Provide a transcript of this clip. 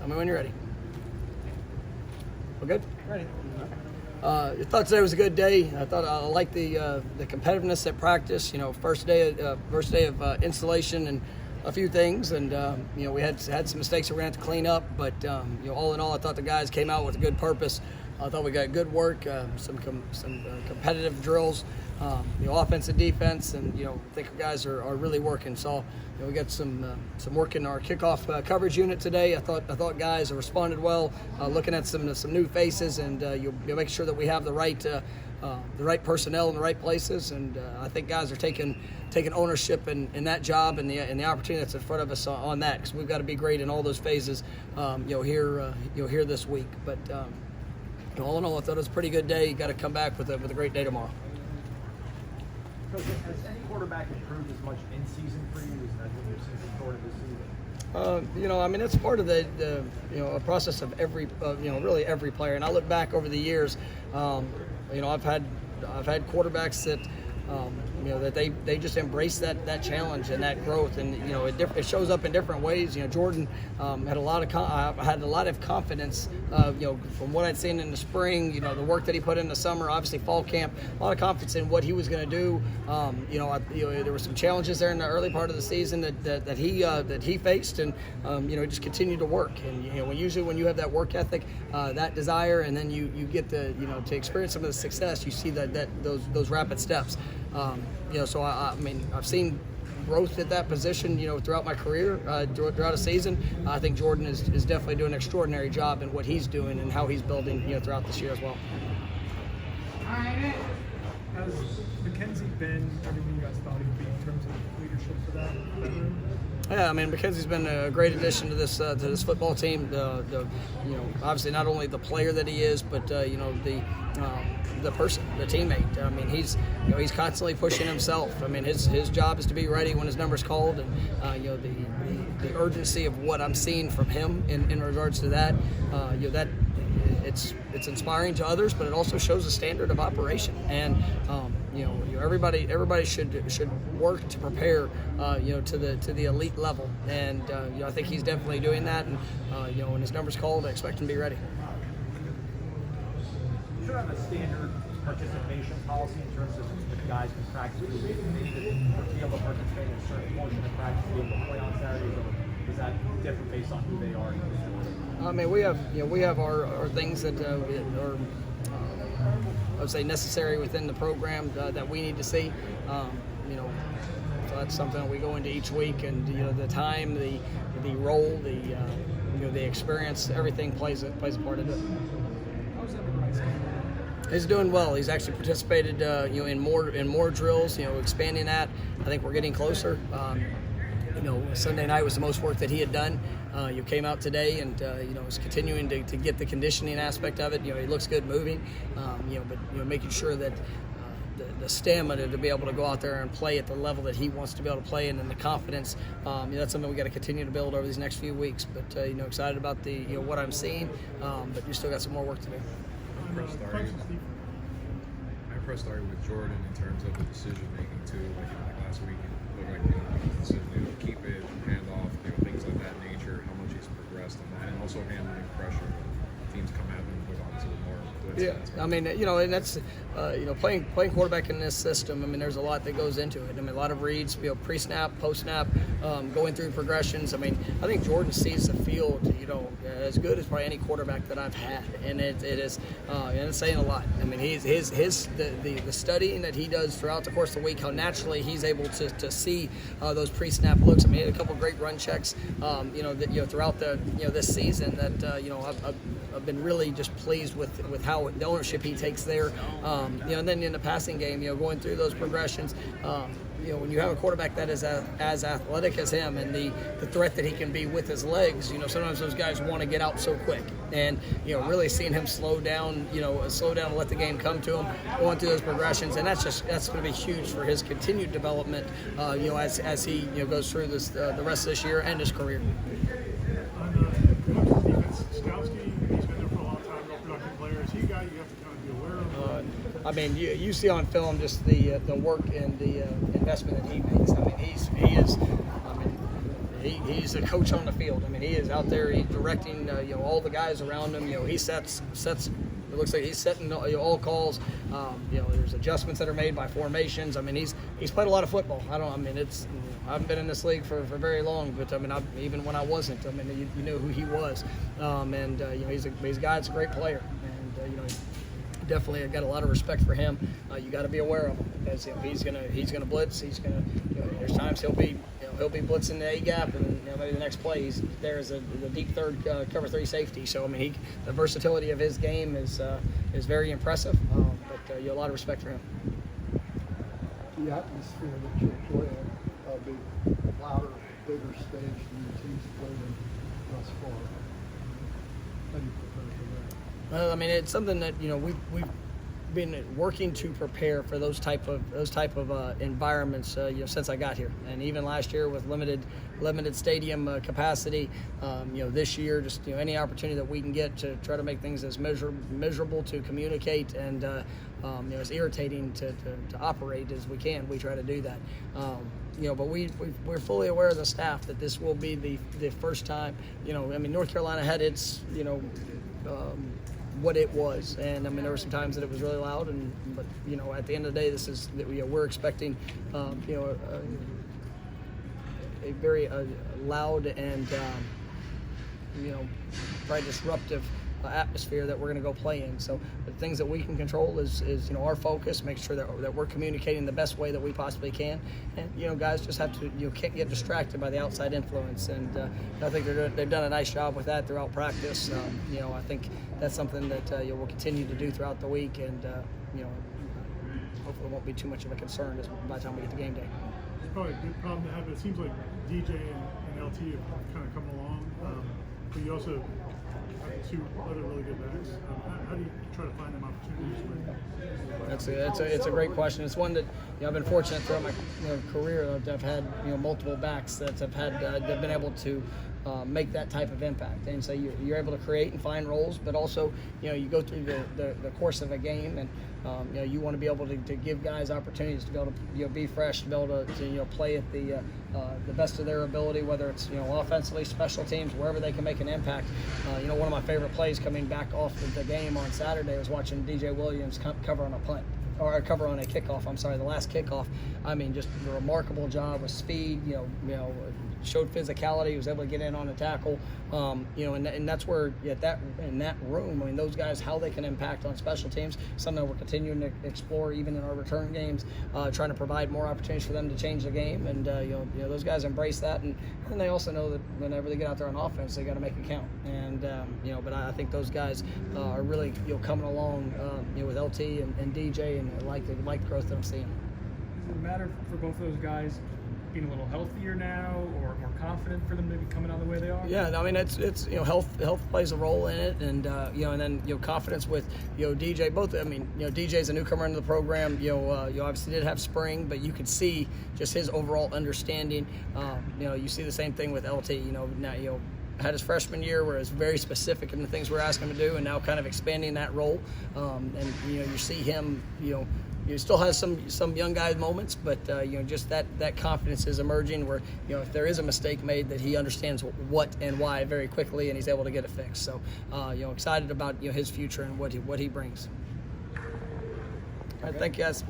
Tell me when you're ready. We're good? Ready. I thought today was a good day. I thought I liked the competitiveness at practice. First day of installation and a few things, and we had some mistakes that we're going to have to clean up. But all in all, I thought the guys came out with a good purpose. I thought we got good work, some competitive drills, offense and defense, and I think the guys are really working. So we got some work in our kickoff coverage unit today. I thought guys responded well, looking at some new faces, and you'll make sure that we have the right personnel in the right places. And I think guys are taking ownership in that job and the opportunity that's in front of us on that, because we've got to be great in all those phases. Here this week, but. All in all, I thought it was a pretty good day. You got to come back with a great day tomorrow. Coach, has any quarterback improved as much in season for you as I think you've seen from Florida this season? It's part of the a process of really every player. And I look back over the years. I've had quarterbacks that. That they just embrace that challenge and that growth, and it shows up in different ways. Jordan had a lot of confidence. From what I'd seen in the spring, the work that he put in the summer, obviously fall camp, a lot of confidence in what he was going to do. There were some challenges there in the early part of the season that he faced, and he just continued to work. And usually when you have that work ethic, that desire, and then you get to experience some of the success, you see those rapid steps. So I've seen growth at that position, throughout my career, throughout a season. I think Jordan is definitely doing an extraordinary job in what he's doing and how he's building, throughout this year as well. Has Mackenzie been everything you guys thought he'd be in terms of leadership for that room? Yeah, Mackenzie's been a great addition to this football team. Obviously not only the player that he is, but the person, the teammate. He's constantly pushing himself. His job is to be ready when his number's called, and the urgency of what I'm seeing from him in regards to that, that it's inspiring to others, but it also shows a standard of operation. And everybody should work to prepare to the elite level, and I think he's definitely doing that. And when his number's called, I expect him to be ready. You should have a standard participation policy in terms of if guys can practice. They need to be able to participate in a certain portion of practice to be able to play on Saturdays, or is that different based on who they are? We have our things that are I would say necessary within the program that we need to see. So that's something that we go into each week, and the time, the role, the experience, everything plays a part of it. How's LB Rice going? He's doing well. He's actually participated in more drills, expanding that. I think we're getting closer. Sunday night was the most work that he had done. You came out today, and is continuing to get the conditioning aspect of it. He looks good moving, but making sure that the stamina to be able to go out there and play at the level that he wants to be able to play in, and the confidence. That's something we got to continue to build over these next few weeks. But excited about the what I'm seeing, but we still got some more work to do. I impressed with Jordan in terms of the decision making too. Like last week, it looked like the decision to keep it, hand off, things of that nature. How much he's progressed on that, and also handling pressure. Teams come at him with obviously more blitz. Yeah, and that's playing quarterback in this system. There's a lot that goes into it. A lot of reads, pre-snap, post-snap, going through progressions. I think Jordan sees the field, as good as probably any quarterback that I've had, and it is, and it's saying a lot. The studying that he does throughout the course of the week, how naturally he's able to see those pre-snap looks. He had a couple great run checks, throughout this season that I've been really just pleased with how the ownership he takes there. And then in the passing game, going through those progressions, when you have a quarterback that is as athletic as him, and the threat that he can be with his legs, sometimes those guys want to get out so quick. And, really seeing him slow down and let the game come to him, going through those progressions. And that's going to be huge for his continued development, as he goes through this the rest of this year and his career. You see on film just the work and the investment that he makes. he's a coach on the field. I mean, he is out there. He's directing, all the guys around him. He sets. It looks like he's setting all calls. There's adjustments that are made by formations. I mean, he's played a lot of football. I haven't been in this league for very long, but I mean, even when I wasn't, I mean, you knew who he was. He's a guy that's a great player, and definitely I got a lot of respect for him. You got to be aware of him because he's gonna blitz. There's times he'll be blitzing the A gap, and maybe the next play he's there as the deep third cover 3 safety. So I mean, the versatility of his game is very impressive. But a lot of respect for him. The atmosphere that you're playing, a big, louder, bigger stage than your team's played in thus far. How do you prepare for that? Well, I mean, it's something that we've been working to prepare for those type of environments since I got here, and even last year with limited stadium capacity. This year just any opportunity that we can get to try to make things as miserable to communicate and as irritating to operate as we can, we try to do that. But we're fully aware of the staff that this will be the first time. North Carolina had its what it was, and I mean there were some times that it was really loud, but at the end of the day, this is we're expecting a very loud and probably disruptive atmosphere that we're going to go play in. So the things that we can control is our focus, make sure that we're communicating the best way that we possibly can, and guys just have to can't get distracted by the outside influence, and I think they've done a nice job with that throughout practice. I think that's something that we'll continue to do throughout the week, and hopefully it won't be too much of a concern by the time we get to game day. It's probably a good problem to have. It seems like DJ and LT have kind of come along, but you also have 2 other really good backs. How do you try to find them opportunities? It's a great question. It's one that I've been fortunate throughout my career that I've had multiple backs that have been able to make that type of impact, and so you're able to create and find roles, but also you go through the course of a game, and you want to be able to give guys opportunities to be able to be fresh, to be able to play at the best of their ability, whether it's offensively, special teams, wherever they can make an impact. One of my favorite plays coming back off of the game on Saturday was watching DJ Williams cover on a punt. Or cover on a kickoff. I'm sorry, the last kickoff. I mean, just a remarkable job with speed. Showed physicality. He was able to get in on a tackle. And that's where in that room. I mean, those guys, how they can impact on special teams. Something that we're continuing to explore even in our return games, trying to provide more opportunities for them to change the game. And those guys embrace that, and they also know that whenever they get out there on offense, they got to make it count. And but I think those guys are really coming along with LT and DJ, and I like the growth that I'm seeing. Does it matter for both of those guys being a little healthier now, or more confident for them to be coming out the way they are? Yeah, I mean it's health plays a role in it, and and then confidence with DJ. Both, I mean DJ's a newcomer into the program. You obviously did have spring, but you could see just his overall understanding. You see the same thing with LT. Now had his freshman year where it's very specific in the things we're asking him to do, and now kind of expanding that role. And you see him. You still has some young guy moments, but just that confidence is emerging where if there is a mistake made, that he understands what and why very quickly, and he's able to get it fixed. So excited about his future and what he brings. All right, thank you guys.